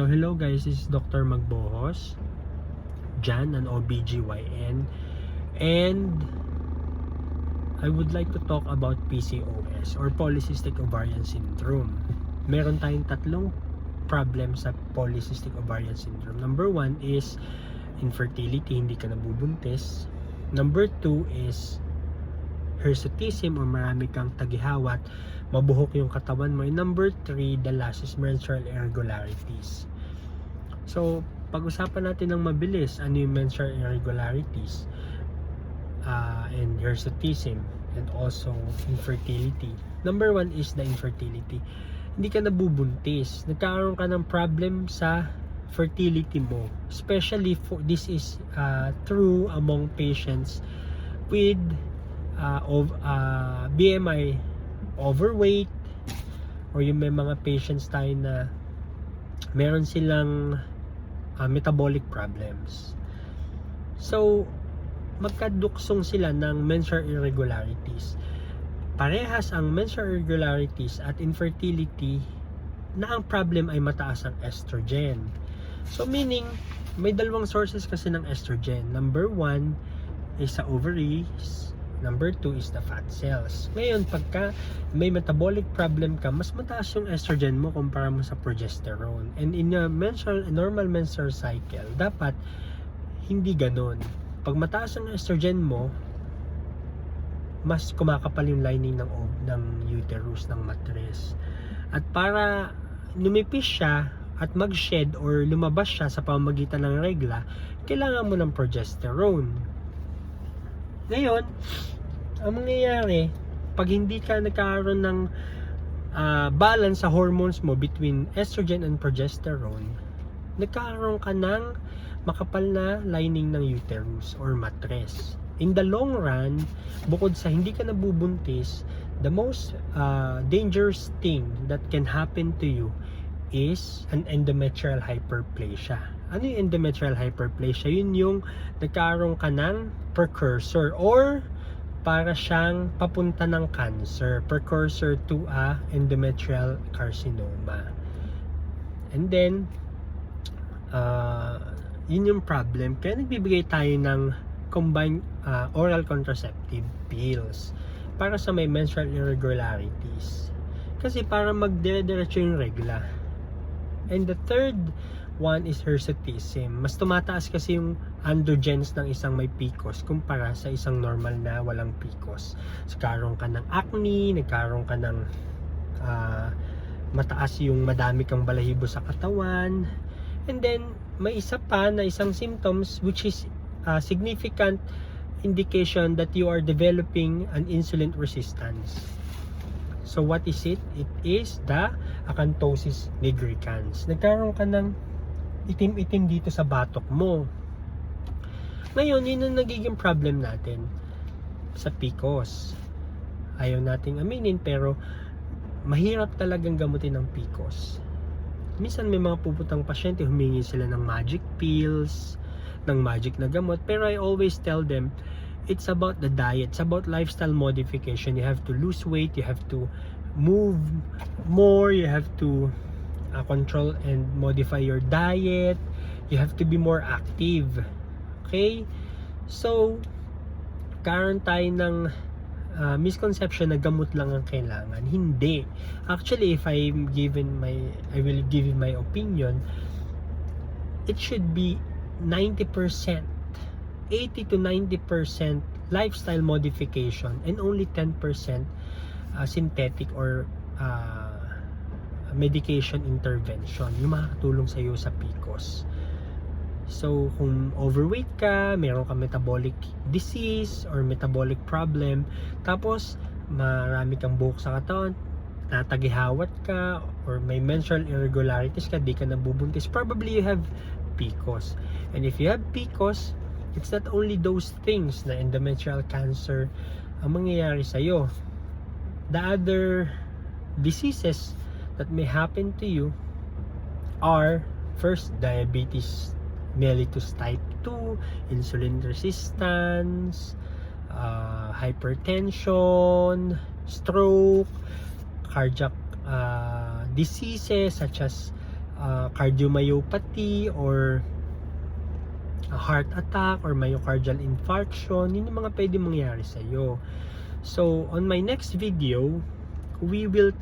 So hello guys, this is Dr. Magbohos, Jan, an OBGYN, and I would like to talk about PCOS or Polycystic Ovarian Syndrome. Meron tayong tatlong problem sa Polycystic Ovarian Syndrome. Number 1 is infertility, hindi ka nabubuntis. Number 2 is hirsutism o marami kang tagihawat, mabuhok yung katawan mo. And number 3, the last is menstrual irregularities. So, pag-usapan natin ng mabilis, ano yung menstrual irregularities and hirsutism and also infertility. Number 1 is the infertility. Hindi ka nabubuntis. Nagkakaroon ka ng problem sa fertility mo. Especially, this is true among patients with BMI overweight, or yung may mga patients tayo na meron silang metabolic problems. So, magkaduksong sila ng menstrual irregularities. Parehas ang menstrual irregularities at infertility na ang problem ay mataas ang estrogen. So, meaning, may dalawang sources kasi ng estrogen. Number 1 is sa ovaries. Number 2 is the fat cells. Ngayon, pagka may metabolic problem ka, mas mataas yung estrogen mo kumpara mo sa progesterone. And in a normal menstrual cycle, dapat hindi ganun. Pag mataas ang estrogen mo, mas kumakapal yung lining ng uterus, ng matres. At para lumipis siya at mag-shed or lumabas siya sa pamamagitan ng regla, kailangan mo ng progesterone. Ngayon, ang mangyayari, pag hindi ka nagkaroon ng balance sa hormones mo between estrogen and progesterone, nagkaroon ka ng makapal na lining ng uterus or matres. In the long run, bukod sa hindi ka nabubuntis, the most dangerous thing that can happen to you is an endometrial hyperplasia. Ano yung endometrial hyperplasia? Yun yung nagkaroon ka ng precursor or para siyang papunta ng cancer, precursor to a endometrial carcinoma. And then, yun yung problem. Kaya nagbibigay tayo ng combined oral contraceptive pills para sa may menstrual irregularities. Kasi para magdire-diretso yung regla. And the third one is hirsutism. Mas tumataas kasi yung androgens ng isang may PCOS kumpara sa isang normal na walang PCOS. So, nagkaroon ka ng acne, nagkaroon ka ng mataas yung madami kang balahibo sa katawan. And then, may isa pa na isang symptoms which is significant indication that you are developing an insulin resistance. So, what is it? It is the acanthosis nigricans. Nagkaroon ka ng itim-itim dito sa batok mo. Ngayon, yun ang nagiging problem natin sa PCOS. Ayaw nating aminin, pero mahirap talagang gamutin ng PCOS. Minsan may mga puputang pasyente, humingi sila ng magic pills, ng magic na gamot, pero I always tell them, it's about the diet, it's about lifestyle modification. You have to lose weight, you have to move more, you have to control and modify your diet, you have to be more active. Okay? So, karon tayo ng misconception na gamot lang ang kailangan. Hindi. Actually, if I will give you my opinion, it should be 90%, 80 to 90% lifestyle modification and only 10% synthetic or medication intervention yung makakatulong sa iyo sa PCOS. So, kung overweight ka, meron ka metabolic disease or metabolic problem, tapos marami kang buhok sa katawan, natagihawat ka, or may menstrual irregularities ka, di ka nabubuntis, probably you have PCOS. And if you have PCOS, it's not only those things na endometrial cancer ang mangyayari sa iyo. The other diseases that may happen to you are, first, diabetes mellitus type 2, insulin resistance, hypertension, stroke, cardiac diseases such as cardiomyopathy or a heart attack or myocardial infarction. Yun yung mga pwede mangyari sa'yo. So, on my next video, we will